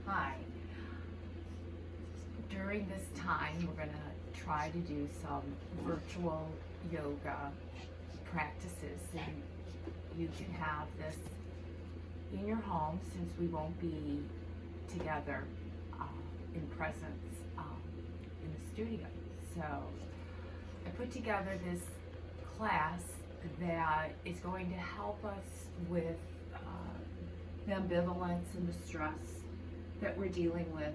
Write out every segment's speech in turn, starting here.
Hi. During this time, we're going to try to do some virtual yoga practices, and you can have this in your home since we won't be together in presence in the studio. So I put together this class that is going to help us with the ambivalence and the stress that we're dealing with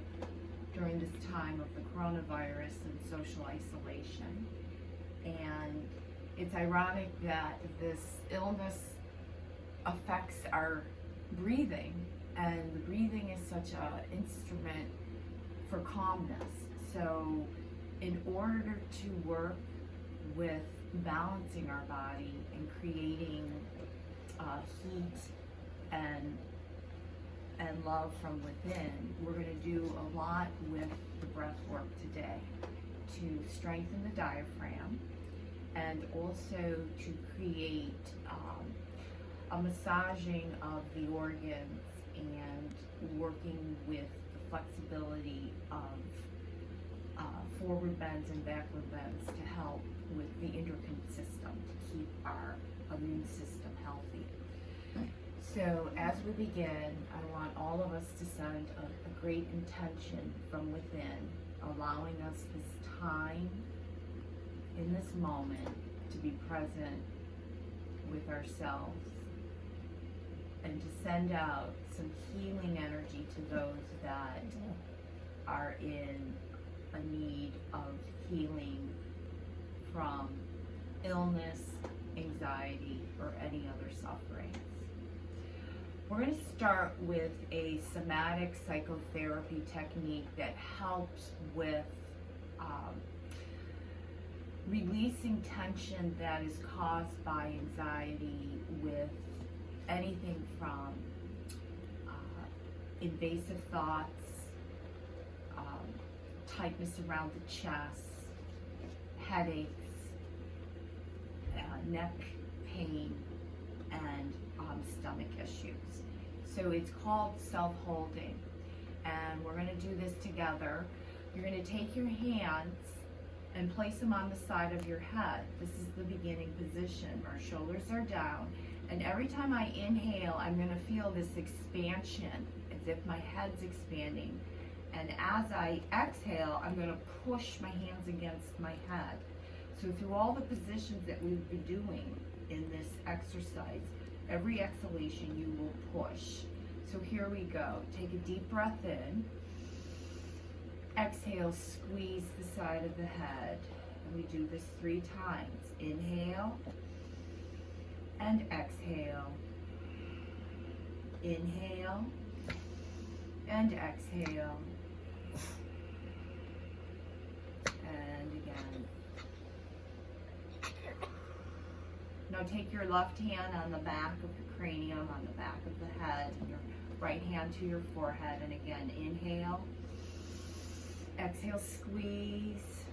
during this time of the coronavirus and social isolation. And it's ironic that this illness affects our breathing, and the breathing is such an instrument for calmness. So in order to work with balancing our body and creating heat and love from within, we're going to do a lot with the breath work today to strengthen the diaphragm and also to create a massaging of the organs and working with the flexibility of forward bends and backward bends to help with the endocrine system to keep our immune system healthy. So as we begin, I want all of us to send a great intention from within, allowing us this time in this moment to be present with ourselves and to send out some healing energy to those that are in a need of healing from illness, anxiety, or any other sufferings. We're going to start with a somatic psychotherapy technique that helps with releasing tension that is caused by anxiety with anything from invasive thoughts, tightness around the chest, headaches, neck pain, and stomach issues. So it's called self-holding, and we're going to do this together. You're going to take your hands and place them on the side of your head. This is the beginning position. Our shoulders are down, and every time I inhale, I'm going to feel this expansion as if my head's expanding, and as I exhale, I'm going to push my hands against my head. So through all the positions that we've been doing in this exercise, every exhalation you will push. So here we go. Take a deep breath in. Exhale, squeeze the side of the head. And we do this 3 times. Inhale and exhale. Inhale and exhale. And again. Now take your left hand on the back of the cranium, on the back of the head, and your right hand to your forehead. And again, inhale. Exhale, squeeze.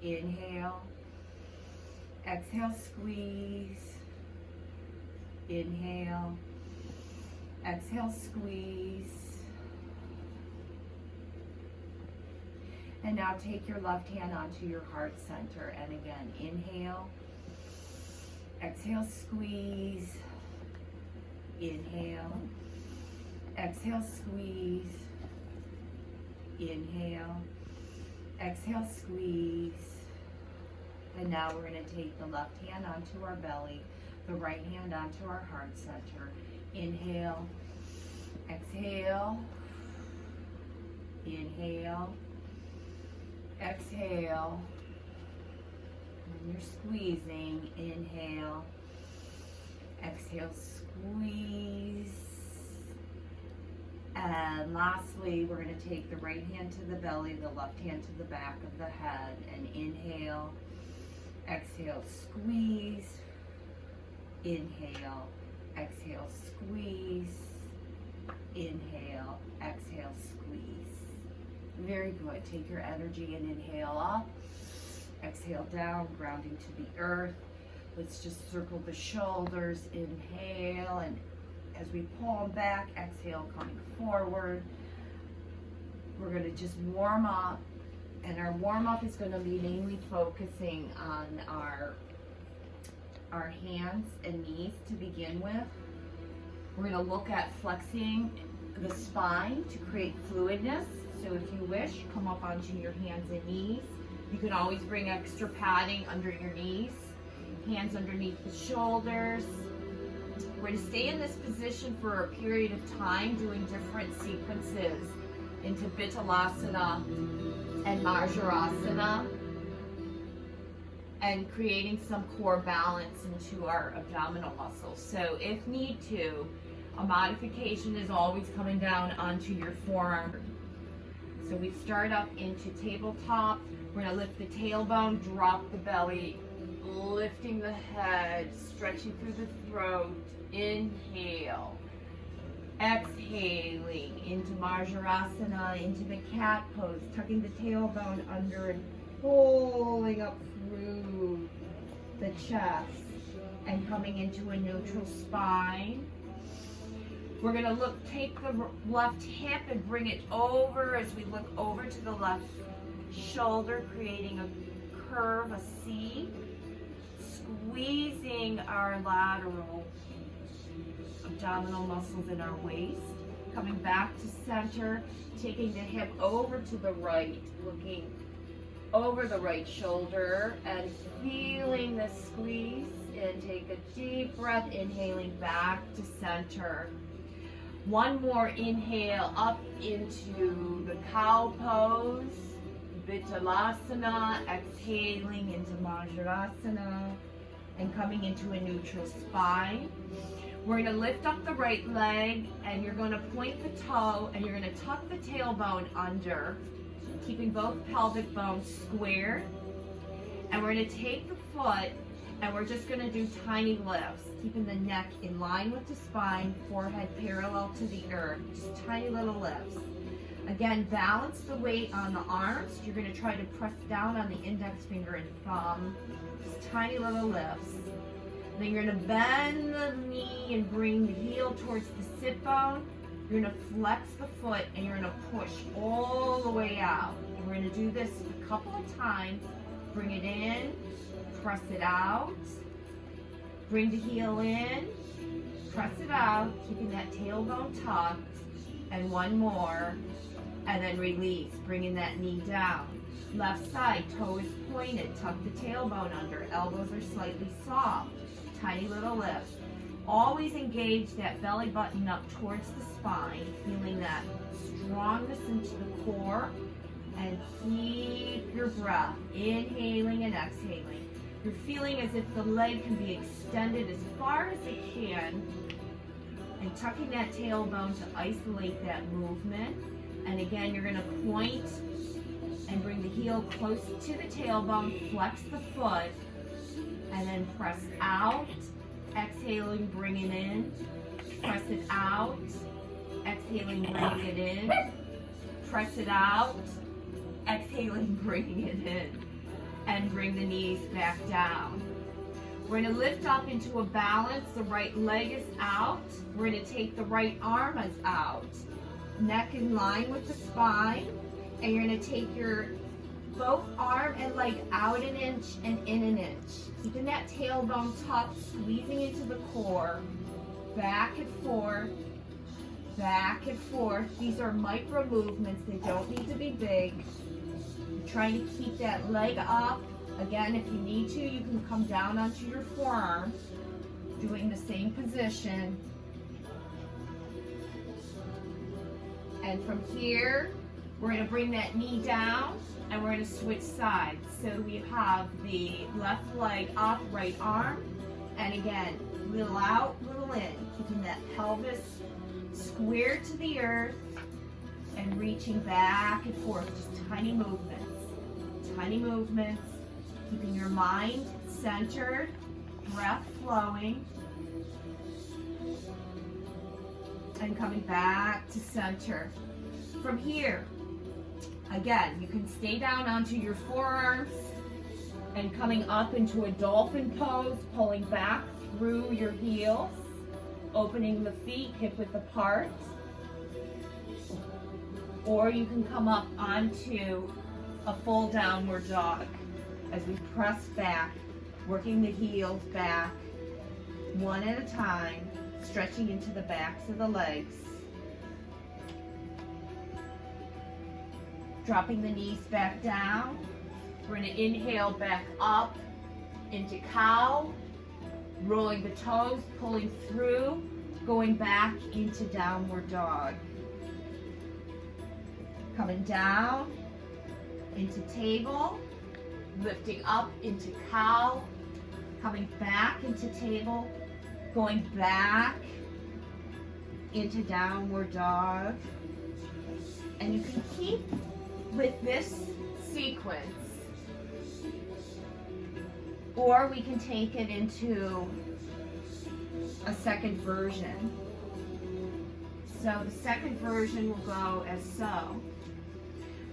Inhale. Exhale, squeeze. Inhale. Exhale, squeeze. And now take your left hand onto your heart center. And again, inhale. Exhale, squeeze. Inhale. Exhale, squeeze. Inhale. Exhale, squeeze. And now we're going to take the left hand onto our belly, the right hand onto our heart center. Inhale. Exhale. Inhale. Exhale. When you're squeezing, inhale. Exhale, squeeze. And lastly, we're going to take the right hand to the belly, the left hand to the back of the head, and inhale. Exhale, squeeze. Inhale. Exhale, squeeze. Inhale. Exhale, squeeze. Very good. Take your energy and inhale up. Exhale down, grounding to the earth. Let's just circle the shoulders. Inhale and as we pull them back, exhale, coming forward. We're going to just warm up, and our warm up is going to be mainly focusing on our hands and knees to begin with. We're going to look at flexing the spine to create fluidness. So if you wish, come up onto your hands and knees. You can always bring extra padding under your knees, hands underneath the shoulders. We're going to stay in this position for a period of time, doing different sequences into Vitalasana and Marjarasana, and creating some core balance into our abdominal muscles. So if need to, a modification is always coming down onto your forearm. So we start up into tabletop. We're going to lift the tailbone, drop the belly, lifting the head, stretching through the throat. Inhale. Exhaling into Marjarasana, into the cat pose, tucking the tailbone under and pulling up through the chest and coming into a neutral spine. We're going to take the left hip and bring it over as we look over to the left shoulder, creating a curve, a C, squeezing our lateral abdominal muscles in our waist, coming back to center, taking the hip over to the right, looking over the right shoulder and feeling the squeeze, and take a deep breath, inhaling back to center. One more inhale up into the cow pose, Vitalasana, exhaling into Marjarasana and coming into a neutral spine. We're going to lift up the right leg, and you're going to point the toe, and you're going to tuck the tailbone under, keeping both pelvic bones square. And we're going to take the foot, and we're just going to do tiny lifts, keeping the neck in line with the spine, forehead parallel to the earth, just tiny little lifts. Again, balance the weight on the arms. You're going to try to press down on the index finger and thumb, just tiny little lifts. Then you're going to bend the knee and bring the heel towards the sit bone. You're going to flex the foot, and you're going to push all the way out. And we're going to do this a couple of times. Bring it in, press it out. Bring the heel in, press it out, keeping that tailbone tucked. And one more, and then release, bringing that knee down. Left side, toe is pointed, tuck the tailbone under, elbows are slightly soft. Tiny little lifts. Always engage that belly button up towards the spine, feeling that strongness into the core, and keep your breath, inhaling and exhaling. You're feeling as if the leg can be extended as far as it can, and tucking that tailbone to isolate that movement. And again, you're going to point and bring the heel close to the tailbone, flex the foot, and then press out, exhaling, bring it in, press it out, exhaling, bring it in, press it out, exhaling, bring it in, and bring the knees back down. We're going to lift up into a balance. The right leg is out. We're going to take the right arm as out, neck in line with the spine, and you're going to take your both arm and leg out an inch and in an inch. Keeping that tailbone tucked, squeezing into the core, back and forth, back and forth. These are micro movements. They don't need to be big. You're trying to keep that leg up. Again, if you need to, you can come down onto your forearm, doing the same position. And from here, we're going to bring that knee down, and we're going to switch sides. So we have the left leg up, right arm, and again, little out, little in, keeping that pelvis square to the earth and reaching back and forth, just tiny movements, keeping your mind centered, breath flowing, and coming back to center. From here, again, you can stay down onto your forearms and coming up into a dolphin pose, pulling back through your heels. opening the feet hip width apart. Or you can come up onto a full downward dog as we press back, working the heels back one at a time, stretching into the backs of the legs. Dropping the knees back down. We're going to inhale back up into cow, rolling the toes, pulling through, going back into downward dog. Coming down into table, lifting up into cow, coming back into table, going back into downward dog. And you can keep with this sequence, or we can take it into a second version. So the second version will go as so.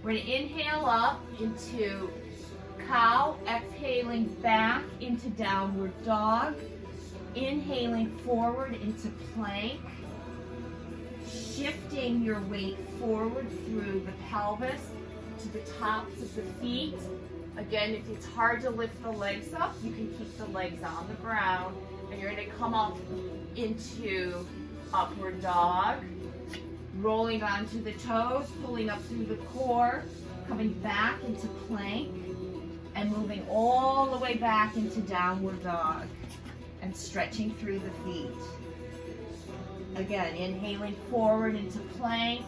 We're going to inhale up into cow, exhaling back into downward dog, inhaling forward into plank, shifting your weight forward through the pelvis to the tops of the feet. Again, if it's hard to lift the legs up, you can keep the legs on the ground, and you're going to come up into upward dog, rolling onto the toes, pulling up through the core, coming back into plank, and moving all the way back into downward dog, and stretching through the feet. Again, inhaling forward into plank,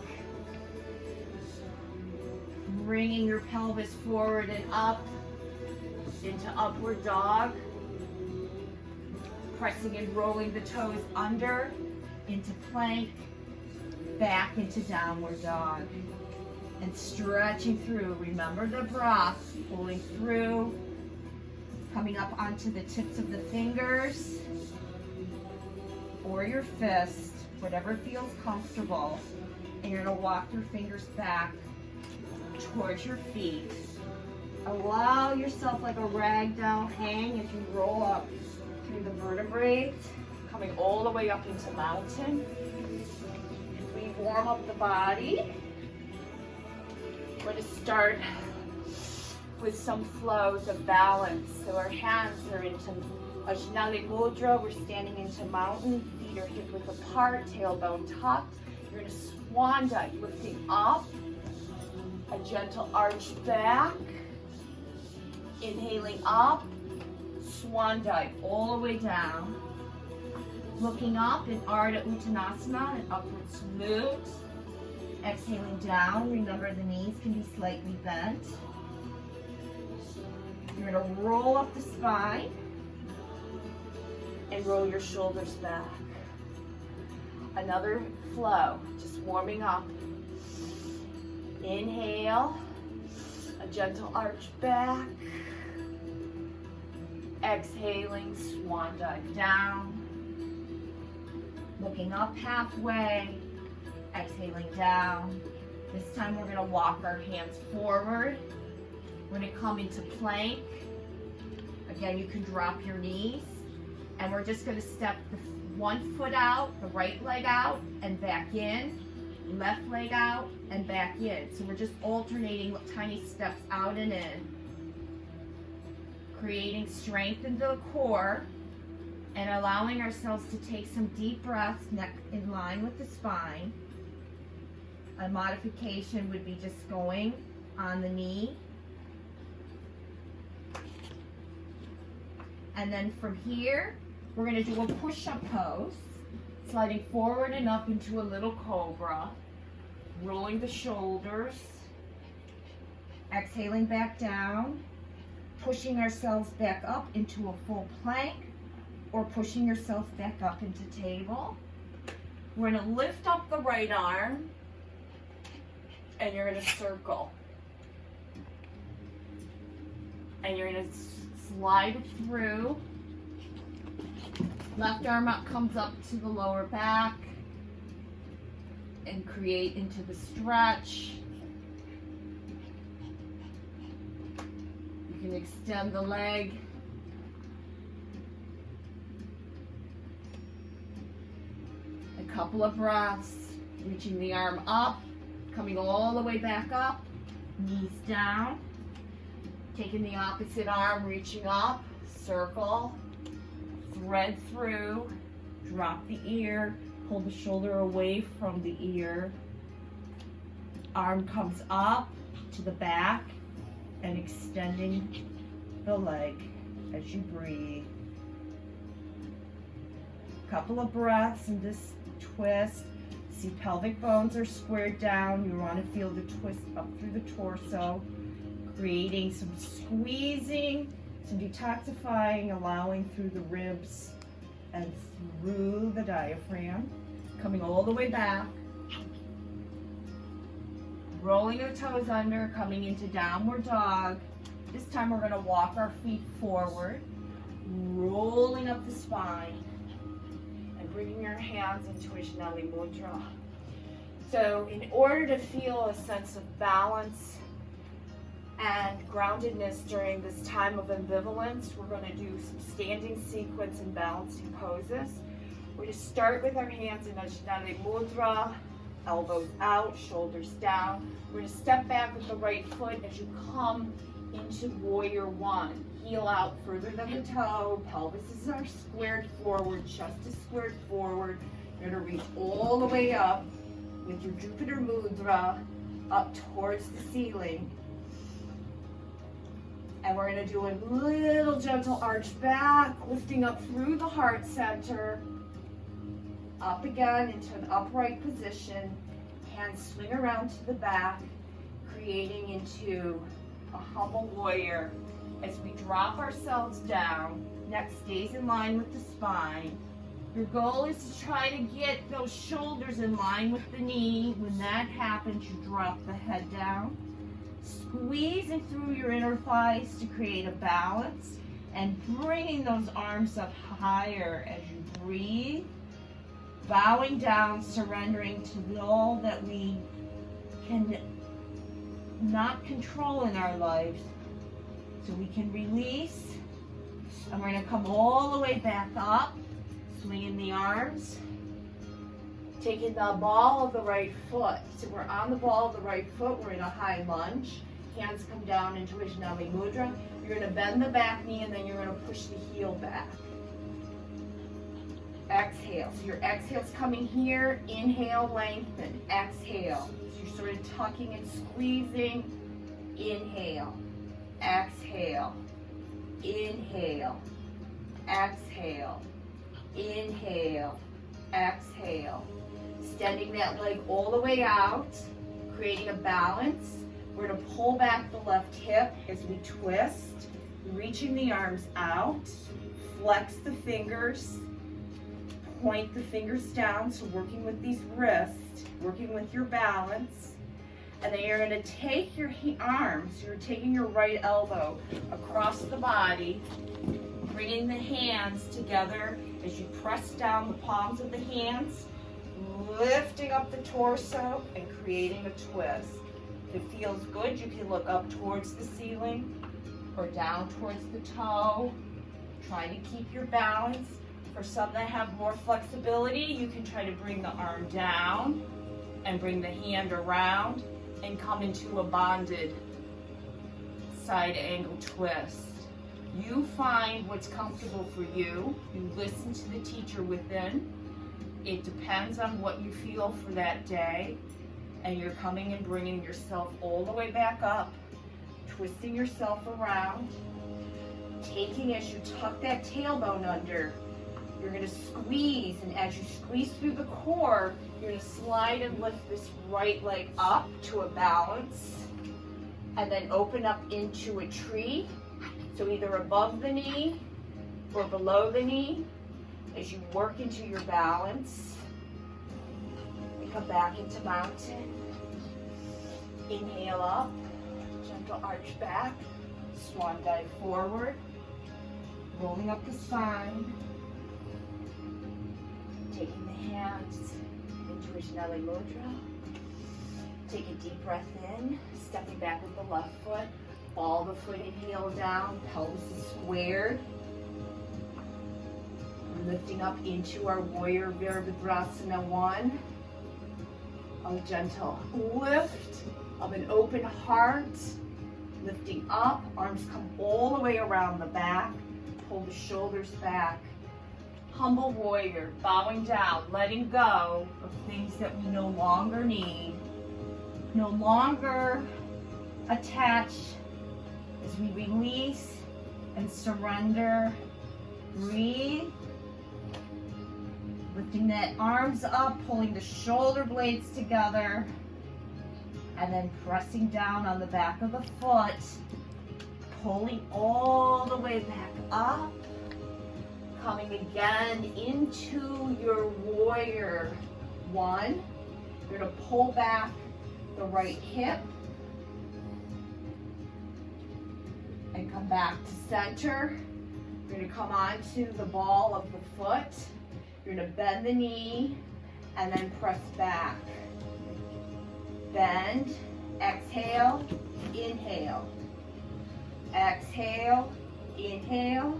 bringing your pelvis forward and up into upward dog, pressing and rolling the toes under into plank, back into downward dog, and stretching through. Remember the breath, pulling through, coming up onto the tips of the fingers or your fist, whatever feels comfortable, and you're going to walk your fingers back towards your feet. Allow yourself like a ragdoll hang as you roll up through the vertebrae, coming all the way up into mountain. As we warm up the body, we're going to start with some flows of balance. So our hands are into Ajnani Mudra. We're standing into mountain. Feet are hip width apart, tailbone tucked. You're in a swan dive, lifting up. A gentle arch back. Inhaling up. Swan dive all the way down. Looking up in Ardha Uttanasana, an upward salute. Exhaling down. Remember the knees can be slightly bent. You're going to roll up the spine and roll your shoulders back. Another flow, just warming up. Inhale, a gentle arch back. Exhaling, swan dive down. Looking up halfway, exhaling down. This time we're going to walk our hands forward. We're going to come into plank. Again, you can drop your knees. And we're just going to step the one foot out, the right leg out, and back in. Left leg out, and back in. So we're just alternating tiny steps out and in. Creating strength into the core. And allowing ourselves to take some deep breaths, neck in line with the spine. A modification would be just going on the knee. And then from here, we're going to do a push-up pose, sliding forward and up into a little cobra, rolling the shoulders, exhaling back down, pushing ourselves back up into a full plank, or pushing yourself back up into table. We're going to lift up the right arm, and you're going to circle. And you're going to slide it through. Left arm up comes up to the lower back and create into the stretch. You can extend the leg. Couple of breaths, reaching the arm up, coming all the way back up, knees down, taking the opposite arm, reaching up, circle, thread through, drop the ear, pull the shoulder away from the ear, arm comes up to the back and extending the leg as you breathe. Couple of breaths in this twist. See, pelvic bones are squared down. You want to feel the twist up through the torso, creating some squeezing, some detoxifying, allowing through the ribs and through the diaphragm. Coming all the way back. Rolling the toes under, coming into downward dog. This time we're going to walk our feet forward, rolling up the spine, and bringing your hands into Ujjayi Mudra. So in order to feel a sense of balance and groundedness during this time of ambivalence, we're going to do some standing sequence and balancing poses. We're going to start with our hands in Ujjayi Mudra, elbows out, shoulders down. We're going to step back with the right foot as you come into Warrior One. Heel out further than the toe, pelvises are squared forward, chest is squared forward. You're going to reach all the way up with your Jupiter Mudra up towards the ceiling. And we're going to do a little gentle arch back, lifting up through the heart center, up again into an upright position. Hands swing around to the back, creating into a humble warrior. As we drop ourselves down, neck stays in line with the spine. Your goal is to try to get those shoulders in line with the knee. When that happens, you drop the head down. Squeezing through your inner thighs to create a balance and bringing those arms up higher as you breathe. Bowing down, surrendering to all that we can not control in our lives. So we can release, and we're going to come all the way back up, swinging the arms, taking the ball of the right foot. So we're on the ball of the right foot, we're in a high lunge. Hands come down into Ujjayi Mudra. You're going to bend the back knee, and then you're going to push the heel back. Exhale. So your exhale's coming here. Inhale, lengthen. Exhale. So you're sort of tucking and squeezing. Inhale. Exhale. Inhale. Exhale. Inhale. Exhale. Extending that leg all the way out, creating a balance. We're going to pull back the left hip as we twist, reaching the arms out, flex the fingers, point the fingers down, so working with these wrists, working with your balance. And then you're going to take your arms, you're taking your right elbow across the body, bringing the hands together as you press down the palms of the hands, lifting up the torso and creating a twist. If it feels good, you can look up towards the ceiling or down towards the toe. Try to keep your balance. For some that have more flexibility, you can try to bring the arm down and bring the hand around and come into a bonded side angle twist. You find what's comfortable for you. You listen to the teacher within. It depends on what you feel for that day. And you're coming and bringing yourself all the way back up, twisting yourself around, taking as you tuck that tailbone under. You're going to squeeze, and as you squeeze through the core, you're going to slide and lift this right leg up to a balance, and then open up into a tree. So either above the knee or below the knee as you work into your balance. We come back into mountain. Inhale up, gentle arch back, swan dive forward, rolling up the spine, taking the hands into Ujjayi Mudra. Take a deep breath in, stepping back with the left foot, ball the foot and heel down, pelvis is squared. Lifting up into our Warrior Virabhadrasana 1. A gentle lift of an open heart. Lifting up, arms come all the way around the back. Pull the shoulders back. Humble warrior, bowing down, letting go of things that we no longer need. No longer attached as we release and surrender. Breathe. Lifting that arms up, pulling the shoulder blades together, and then pressing down on the back of the foot, pulling all the way back up, coming again into your Warrior 1. You're going to pull back the right hip and come back to center. You're going to come onto the ball of the foot. You're going to bend the knee and then press back. Bend, exhale, inhale. Exhale, inhale.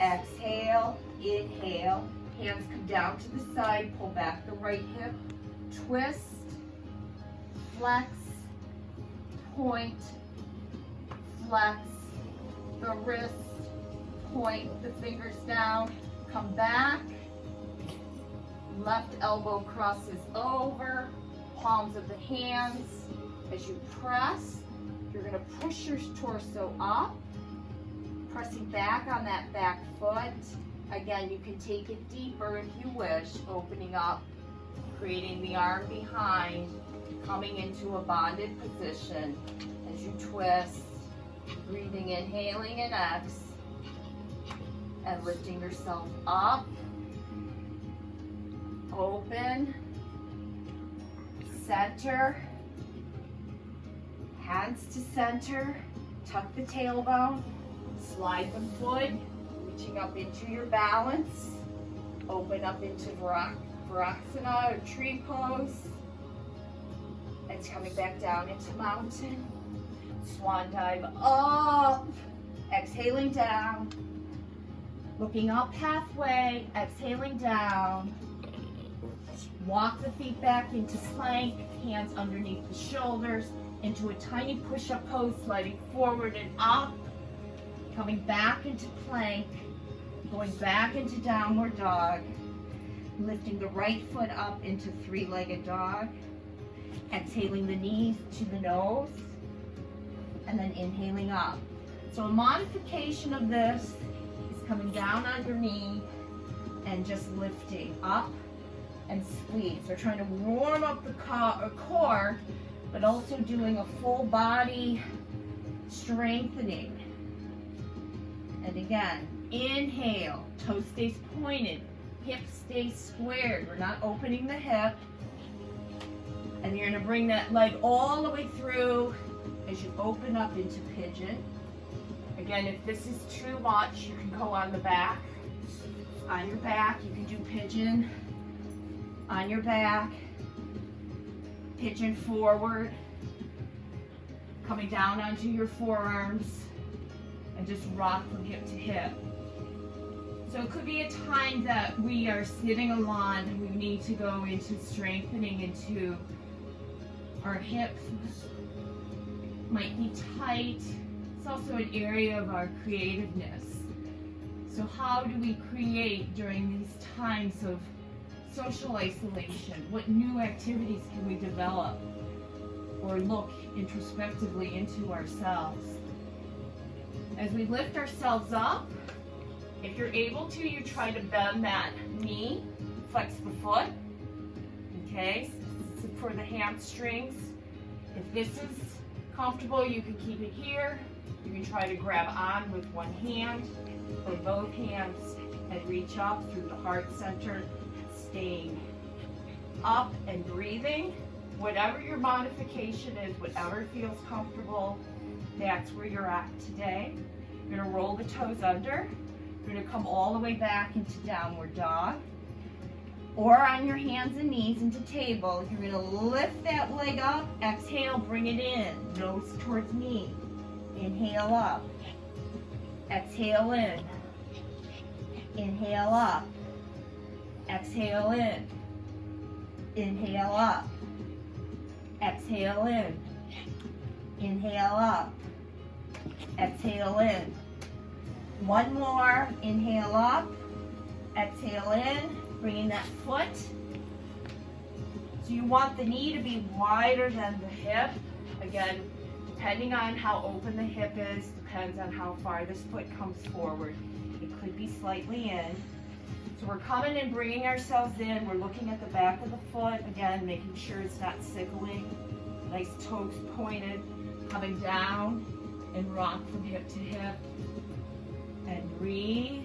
Exhale, inhale. Hands come down to the side, pull back the right hip. Twist, flex, point, flex the wrist, point the fingers down. Come back, left elbow crosses over, palms of the hands. As you press, you're going to push your torso up, pressing back on that back foot. Again, you can take it deeper if you wish, opening up, creating the arm behind, coming into a bonded position as you twist, breathing, inhaling and exhaling. And lifting yourself up, open, center, hands to center, tuck the tailbone, slide the foot, reaching up into your balance, open up into Virasana or tree pose, and coming back down into mountain, swan dive up, exhaling down, looking up halfway, exhaling down. Walk the feet back into plank, hands underneath the shoulders, into a tiny push-up pose, sliding forward and up, coming back into plank, going back into downward dog, lifting the right foot up into three-legged dog, exhaling the knees to the nose, and then inhaling up. So a modification of this coming down on your knee and just lifting up and squeeze. We're trying to warm up the core, but also doing a full body strengthening. And again, inhale, toe stays pointed, hip stays squared. We're not opening the hip. And you're going to bring that leg all the way through as you open up into pigeon. Again, if this is too much, you can go on the back. On your back, you can do pigeon. On your back, pigeon forward. Coming down onto your forearms and just rock from hip to hip. So it could be a time that we are sitting a lot and we need to go into strengthening into our hips. Might be tight. It's also an area of our creativeness. So how do we create during these times of social isolation? What new activities can we develop or look introspectively into ourselves? As we lift ourselves up, if you're able to, you try to bend that knee, flex the foot, okay, for the hamstrings. If this is comfortable, you can keep it here. You can try to grab on with one hand or both hands and reach up through the heart center, staying up and breathing. Whatever your modification is, whatever feels comfortable, that's where you're at today. You're going to roll the toes under. You're going to come all the way back into downward dog. Or on your hands and knees into table. You're going to lift that leg up. Exhale, bring it in. Nose towards knee. Inhale up. Exhale in. Inhale up. Exhale in. Inhale up. Exhale in. Inhale up. Exhale in. One more. Inhale up. Exhale in. Bringing that foot. So you want the knee to be wider than the hip. Again, depending on how open the hip is, depends on how far this foot comes forward. It could be slightly in. So we're coming and bringing ourselves in. We're looking at the back of the foot. Again, making sure it's not sickling. Nice toes pointed. Coming down and rock from hip to hip. And breathe.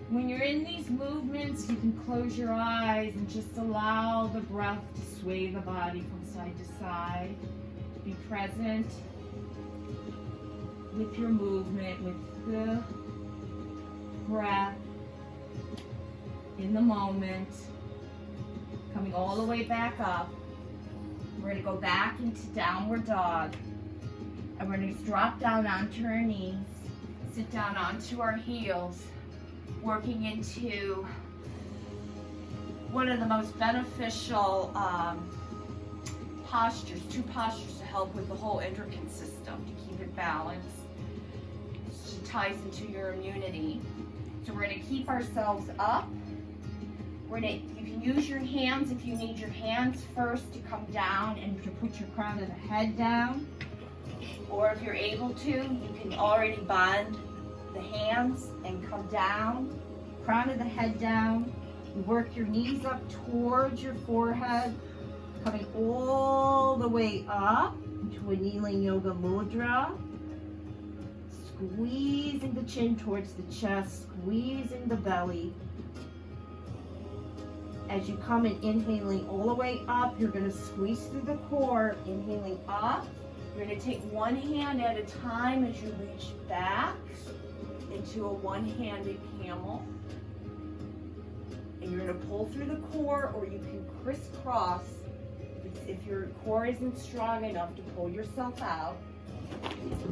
When you're in these movements, you can close your eyes and just allow the breath to sway the body from side to side. Be present with your movement, with the breath in the moment. Coming all the way back up. We're going to go back into downward dog. And we're going to drop down onto our knees, sit down onto our heels, working into one of the most beneficial postures, two postures to help with the whole endocrine system, to keep it balanced. It ties into your immunity. So we're going to keep ourselves up. You can use your hands if you need your hands first to come down and to put your crown of the head down. Or if you're able to, you can already bond the hands and come down, crown of the head down. You work your knees up towards your forehead, coming all the way up into a kneeling yoga mudra. Squeezing the chin towards the chest, squeezing the belly. As you come and inhaling all the way up, you're going to squeeze through the core, inhaling up. You're going to take one hand at a time as you reach back into a one-handed camel. And you're going to pull through the core, or you can crisscross if your core isn't strong enough to pull yourself out.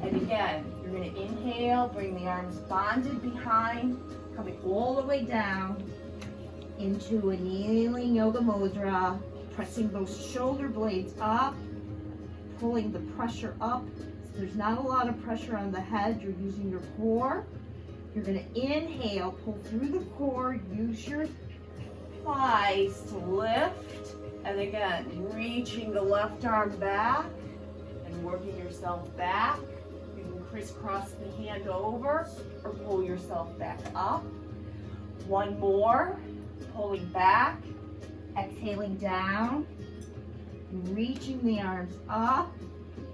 And again, you're going to inhale, bring the arms bonded behind, coming all the way down into a kneeling yoga mudra, pressing those shoulder blades up, pulling the pressure up. So there's not a lot of pressure on the head. You're using your core. You're going to inhale, pull through the core, use your thighs to lift. And again, reaching the left arm back and working yourself back. You can crisscross the hand over or pull yourself back up. One more, pulling back, exhaling down, reaching the arms up,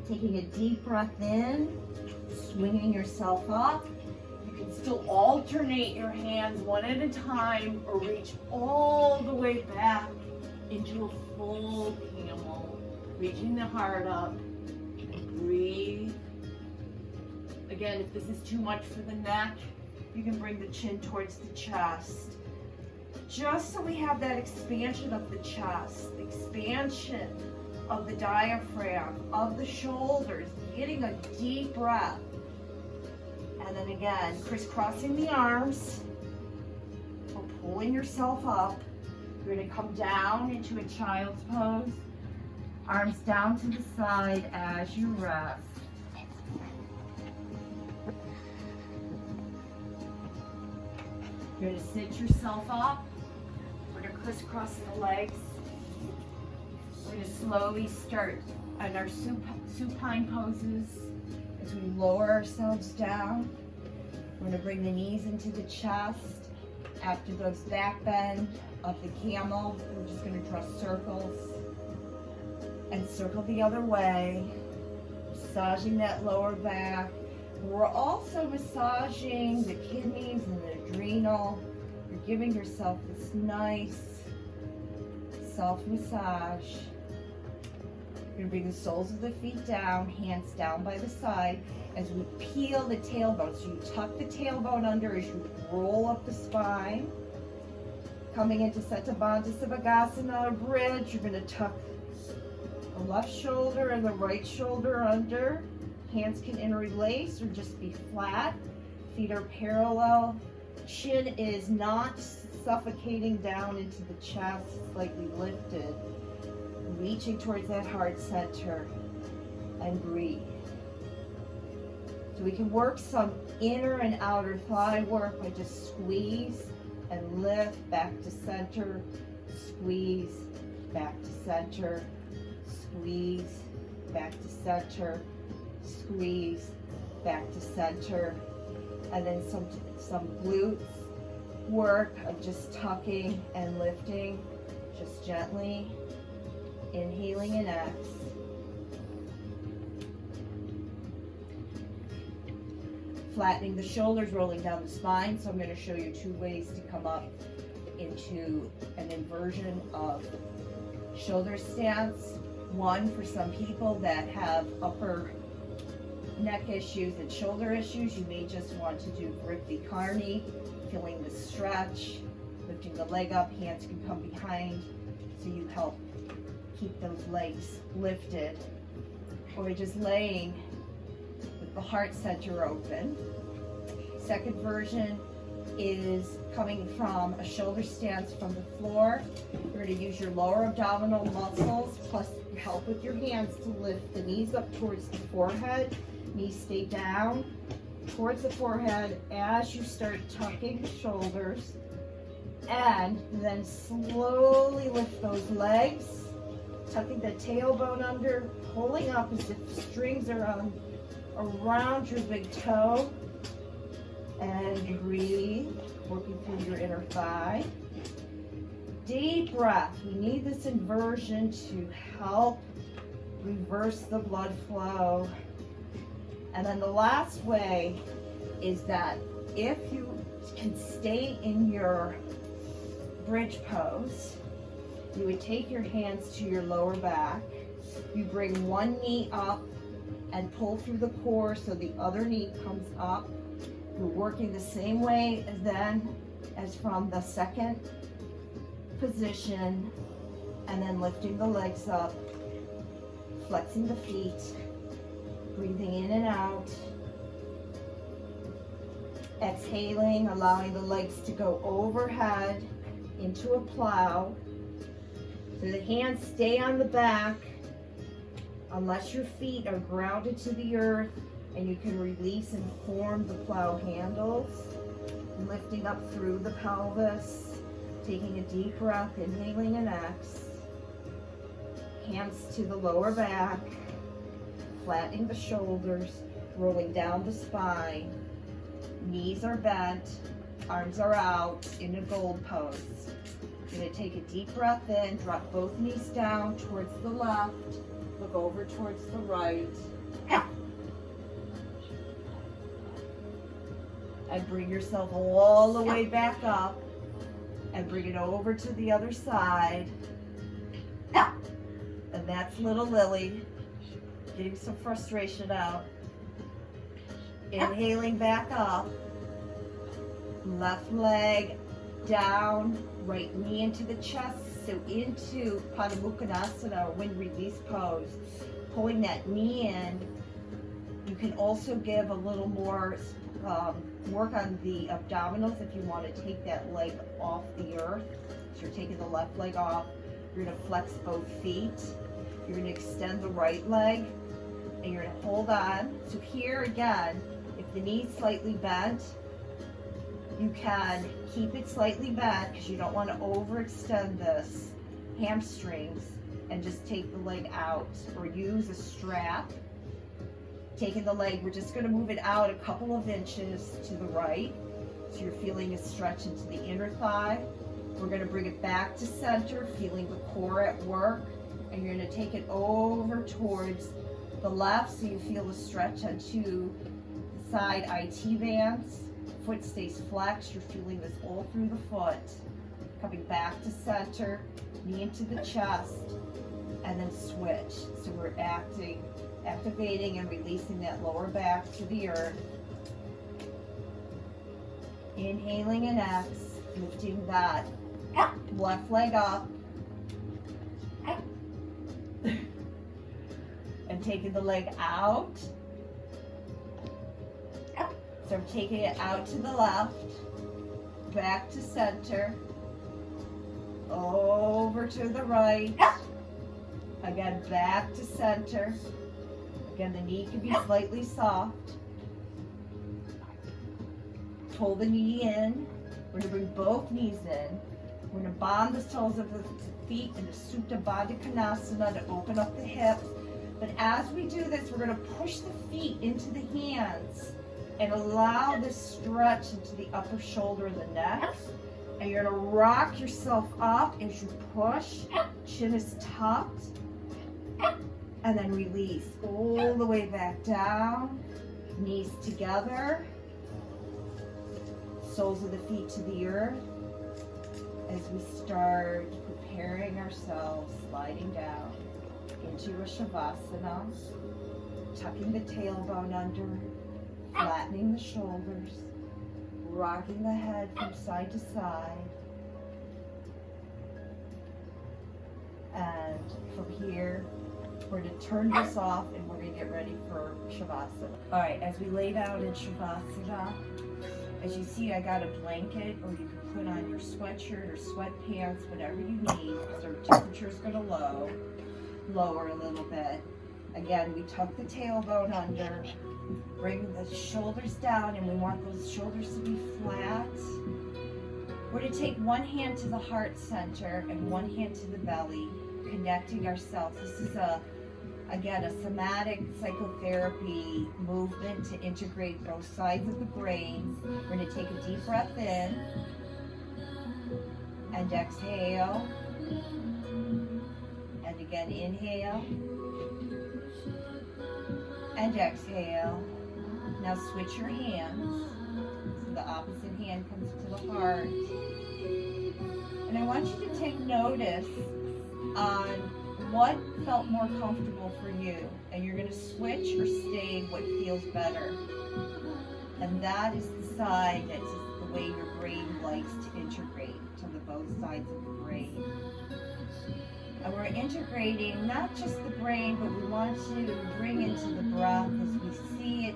taking a deep breath in, swinging yourself up. You can still alternate your hands one at a time or reach all the way back into a full camel, reaching the heart up. Breathe. Again, if this is too much for the neck, you can bring the chin towards the chest. Just so we have that expansion of the chest, expansion of the diaphragm, of the shoulders, getting a deep breath. And then again, crisscrossing the arms, or pulling yourself up. You're going to come down into a child's pose. Arms down to the side as you rest. You're going to sit yourself up. We're going to crisscross the legs. We're going to slowly start on our supine poses as we lower ourselves down. We're going to bring the knees into the chest. After those back bend of the camel, we're just going to draw circles and circle the other way, massaging that lower back. We're also massaging the kidneys and the adrenal. You're giving yourself this nice self-massage. You're going to bring the soles of the feet down, hands down by the side as we peel the tailbone. So you tuck the tailbone under as you roll up the spine. Coming into Settha Bandha Savasana, or bridge, you're going to tuck the left shoulder and the right shoulder under. Hands can interlace or just be flat. Feet are parallel. Chin is not suffocating down into the chest, slightly lifted. Reaching towards that heart center and breathe. So we can work some inner and outer thigh work by just squeeze and lift back to center, squeeze, back to center, squeeze, back to center, squeeze, back to center, and then some glutes work of just tucking and lifting, just gently, inhaling and X. Flattening the shoulders, rolling down the spine. So I'm going to show you 2 ways to come up into an inversion of shoulder stance. One for some people that have upper neck issues and shoulder issues, you may just want to do Vritti Karni, feeling the stretch, lifting the leg up, hands can come behind, so you help keep those legs lifted. Or just laying with the heart center open. Second version is coming from a shoulder stance from the floor. You're going to use your lower abdominal muscles plus help with your hands to lift the knees up towards the forehead. Knees stay down towards the forehead as you start tucking the shoulders, and then slowly lift those legs, tucking the tailbone under, pulling up as if strings are around your big toe, and breathe, working through your inner thigh. Deep breath. We need this inversion to help reverse the blood flow. And then the last way is that if you can stay in your bridge pose, you would take your hands to your lower back. You bring one knee up and pull through the core so the other knee comes up. You're working the same way as from the second position, and then lifting the legs up, flexing the feet, breathing in and out, exhaling, allowing the legs to go overhead into a plow. So the hands stay on the back unless your feet are grounded to the earth, and you can release and form the plow handles, lifting up through the pelvis, taking a deep breath, inhaling an X, hands to the lower back, flattening the shoulders, rolling down the spine, knees are bent, arms are out in a gold pose. You're going to take a deep breath in, drop both knees down towards the left, look over towards the right, and bring yourself all the way back up, and bring it over to the other side. And that's little Lily, getting some frustration out. Inhaling back up, left leg down, right knee into the chest, so into Pada Mukhanasana, or wind release pose. Pulling that knee in. You can also give a little more work on the abdominals if you want to take that leg off the earth. So you're taking the left leg off. You're going to flex both feet. You're going to extend the right leg, and you're going to hold on. So here again, if the knee's slightly bent, you can keep it slightly bent because you don't want to overextend this hamstrings, and just take the leg out, or use a strap. Taking the leg, we're just going to move it out a couple of inches to the right, so you're feeling a stretch into the inner thigh. We're going to bring it back to center, feeling the core at work, and you're going to take it over towards the left, so you feel the stretch onto the side IT bands. Foot stays flexed, you're feeling this all through the foot. Coming back to center, knee into the chest, and then switch. So we're activating and releasing that lower back to the earth. Inhaling an X, lifting that left leg up, and taking the leg out, Start taking it out to the left, back to center, over to the right, again back to center. Again, the knee can be slightly soft. Pull the knee in. We're going to bring both knees in. We're going to bond the soles of the feet into Supta Baddha Konasana to open up the hips. But as we do this, we're going to push the feet into the hands and allow this stretch into the upper shoulder of the neck. And you're going to rock yourself up as you push. Chin is tucked. And then release all the way back down. Knees together. Soles of the feet to the earth. As we start preparing ourselves, sliding down into a Shavasana, tucking the tailbone under, flattening the shoulders, rocking the head from side to side. And from here, we're going to turn this off and we're going to get ready for Shavasana. All right, as we lay down in Shavasana, as you see, I got a blanket, or you can put on your sweatshirt or sweatpants, whatever you need, because our temperature is going to lower a little bit. Again, we tuck the tailbone under, bring the shoulders down, and we want those shoulders to be flat. We're going to take one hand to the heart center and one hand to the belly, connecting ourselves. This is again, a somatic psychotherapy movement to integrate both sides of the brain. We're going to take a deep breath in and exhale. And again, inhale and exhale. Now switch your hands. So the opposite hand comes to the heart. And I want you to take notice on what felt more comfortable for you, and you're going to switch or stay what feels better. And that is the side that's the way your brain likes to integrate, to the both sides of the brain. And we're integrating not just the brain, but we want to bring into the breath as we see it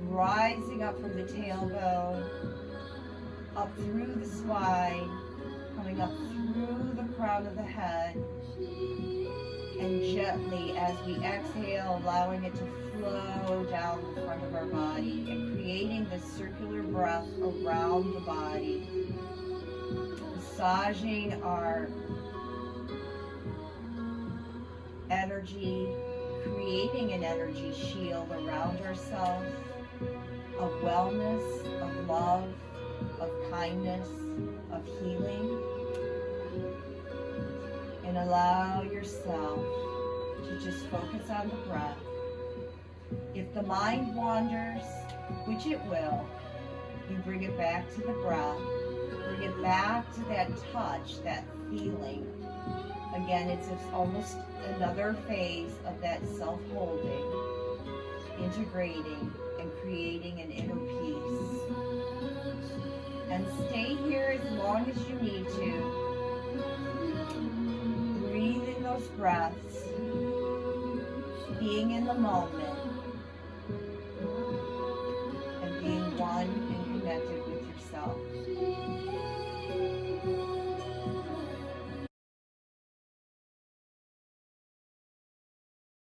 rising up from the tailbone, up through the spine, coming up through the crown of the head, and gently, as we exhale, allowing it to flow down the front of our body and creating this circular breath around the body, massaging our energy, creating an energy shield around ourselves of wellness, of love, of kindness, of healing. And allow yourself to just focus on the breath. If the mind wanders, which it will, you bring it back to the breath. Bring it back to that touch, that feeling. Again, it's almost another phase of that self-holding, integrating and creating an inner peace. And stay here as long as you need to. Breathing those breaths, being in the moment, and being one and connected with yourself.